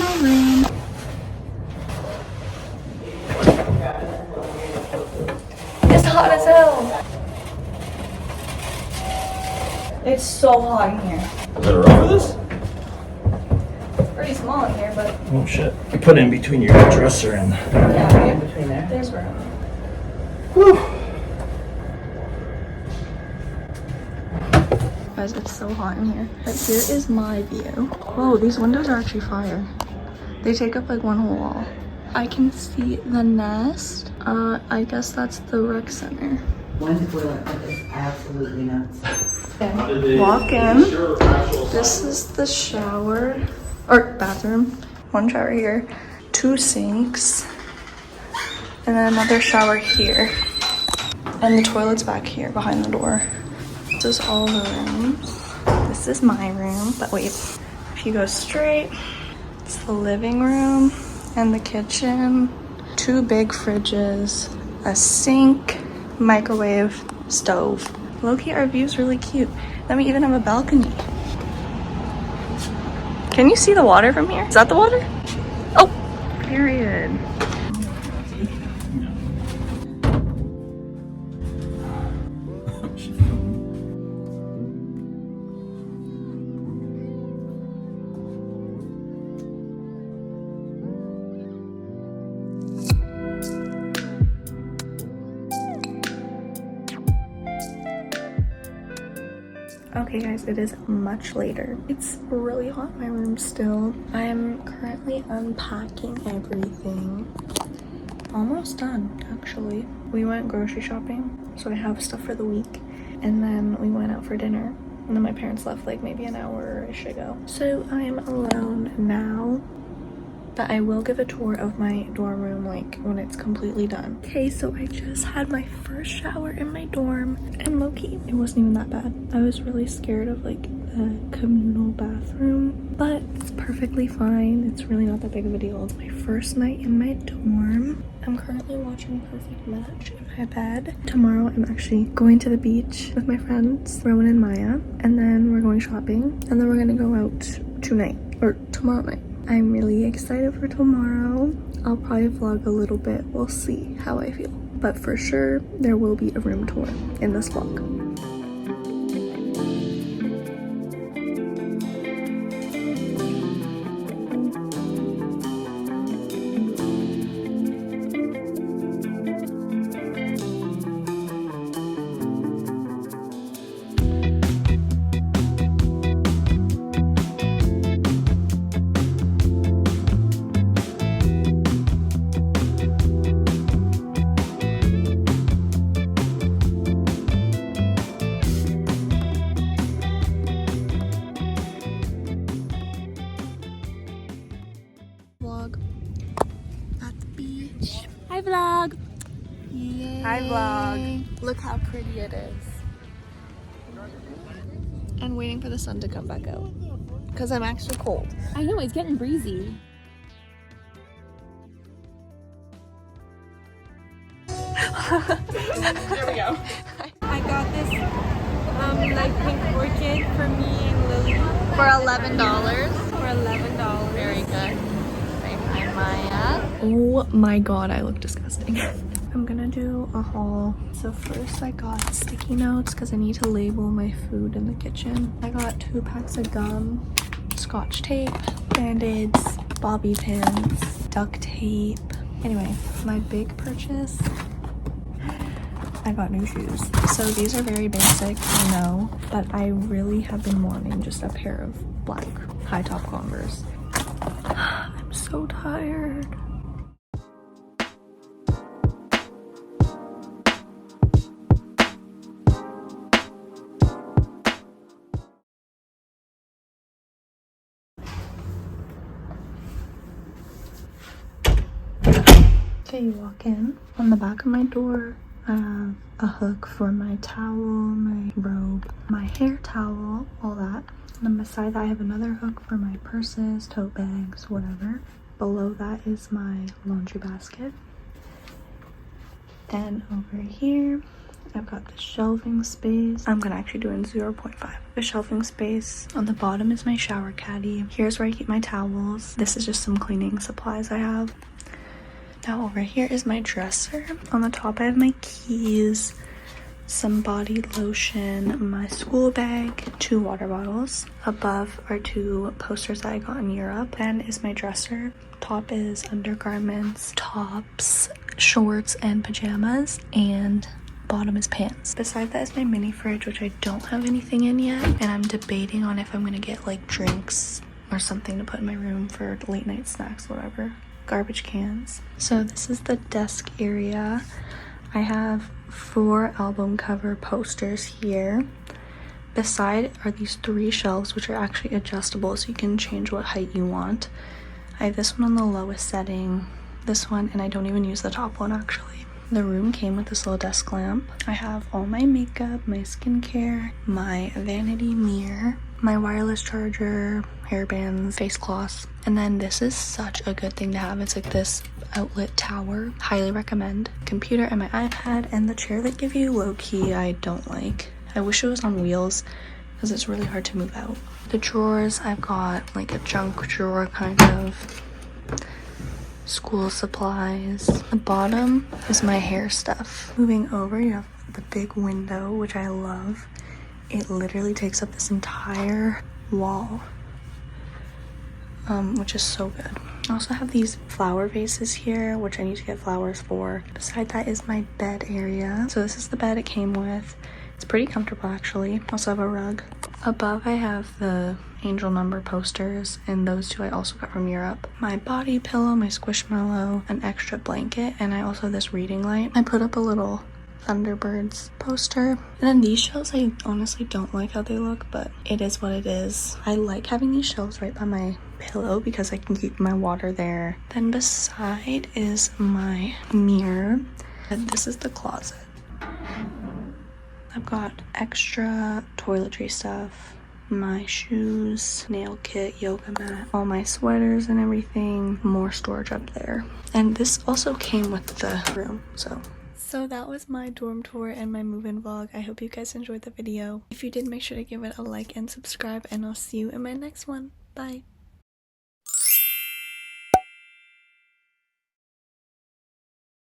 my room. It's hot as hell. It's so hot in here. Is it a room for this? Pretty small in here, but Oh shit. You put it in between your dresser and... yeah, In between there. there's room. Whew. Guys, it's so hot in here. But here is my view. Whoa, these windows are actually fire. They take up like one whole wall. I can see the nest. I guess that's the rec center. One toilet is absolutely nuts. Okay. Walk in. This is the shower or bathroom. One shower here, 2 sinks, and then another shower here. And the toilet's back here behind the door. This is all the rooms. This is my room, but wait, if you go straight, it's the living room and the kitchen. 2 big fridges, a sink, microwave, stove. Low-key, our view's really cute. Then we even have a balcony. Can you see the water from here? Is that the water? Oh, period. Okay guys, it is much later. It's really hot in my room still. I am currently unpacking everything. Almost done, actually. We went grocery shopping, so I have stuff for the week. And then we went out for dinner. And then my parents left like maybe an hour-ish ago. So I am alone now. But I will give a tour of my dorm room like when it's completely done. Okay, so I just had my first shower in my dorm, and low-key, it wasn't even that bad. I was really scared of like the communal bathroom, but it's perfectly fine. It's really not that big of a deal. It's my first night in my dorm. I'm currently watching Perfect Match in my bed. Tomorrow I'm actually going to the beach with my friends, Rowan and Maya, and then we're going shopping, and then we're gonna go out tonight, or tomorrow night. I'm really excited for tomorrow. I'll probably vlog a little bit. We'll see how I feel. But for sure, there will be a room tour in this vlog. Vlog at the beach. Hi vlog. Yay. Hi vlog. Look how pretty it is. And waiting for the sun to come back out because I'm actually cold. I know, it's getting breezy. There we go. I got this like pink orchid for me and Lily For $11. for $11. Very good. Hi Maya. Oh my god, I look disgusting. I'm gonna do a haul. So first I got sticky notes because I need to label my food in the kitchen. I got 2 packs of gum, scotch tape, band-aids, bobby pins, duct tape. Anyway, my big purchase, I got new shoes. So these are very basic, I know, but I really have been wanting just a pair of black high top Converse. I'm so tired. Okay, you walk in. On the back of my door, I have a hook for my towel, my robe, my hair towel, all that. And then beside that, I have another hook for my purses, tote bags, whatever. Below that is my laundry basket. Then over here, I've got the shelving space. I'm gonna actually do in 0.5. The shelving space. On the bottom is my shower caddy. Here's where I keep my towels. This is just some cleaning supplies I have. Now over here is my dresser. On the top I have my keys, some body lotion, my school bag, 2 water bottles. Above are 2 posters that I got in Europe. Then is my dresser. Top is undergarments, tops, shorts, and pajamas, and bottom is pants. Beside that is my mini fridge, which I don't have anything in yet, and I'm debating on if I'm gonna get like drinks or something to put in my room for late night snacks, whatever. Garbage cans. So this is the desk area. I have 4 album cover posters here. Beside are these 3 shelves, which are actually adjustable, so you can change what height you want. I have this one on the lowest setting, this one, and I don't even use the top one actually. The room came with this little desk lamp. I have all my makeup, my skincare, my vanity mirror, my wireless charger, hairbands, face cloths, and then this is such a good thing to have. It's like this outlet tower. Highly recommend. Computer and my iPad, and the chair they give you, low-key, I don't like. I wish it was on wheels because it's really hard to move out. The drawers, I've got like a junk drawer kind of. School supplies. The bottom is my hair stuff. Moving over, you have the big window, which I love. It literally takes up this entire wall, which is so good. I also have these flower vases here, which I need to get flowers for. Beside that is my bed area. So this is the bed it came with. It's pretty comfortable actually. Also have a rug. Above I have the angel number posters, and those 2 I also got from Europe. My body pillow, my squishmallow, an extra blanket, and I also have this reading light. I put up a little Thunderbirds poster. And then these shelves, I honestly don't like how they look, but it is what it is. I like having these shelves right by my pillow because I can keep my water there. Then beside is my mirror, and this is the closet. I've got extra toiletry stuff, my shoes, nail kit, yoga mat, all my sweaters and everything, more storage up there. And this also came with the room, So that was my dorm tour and my move-in vlog. I hope you guys enjoyed the video. If you did, make sure to give it a like and subscribe, and I'll see you in my next one. Bye!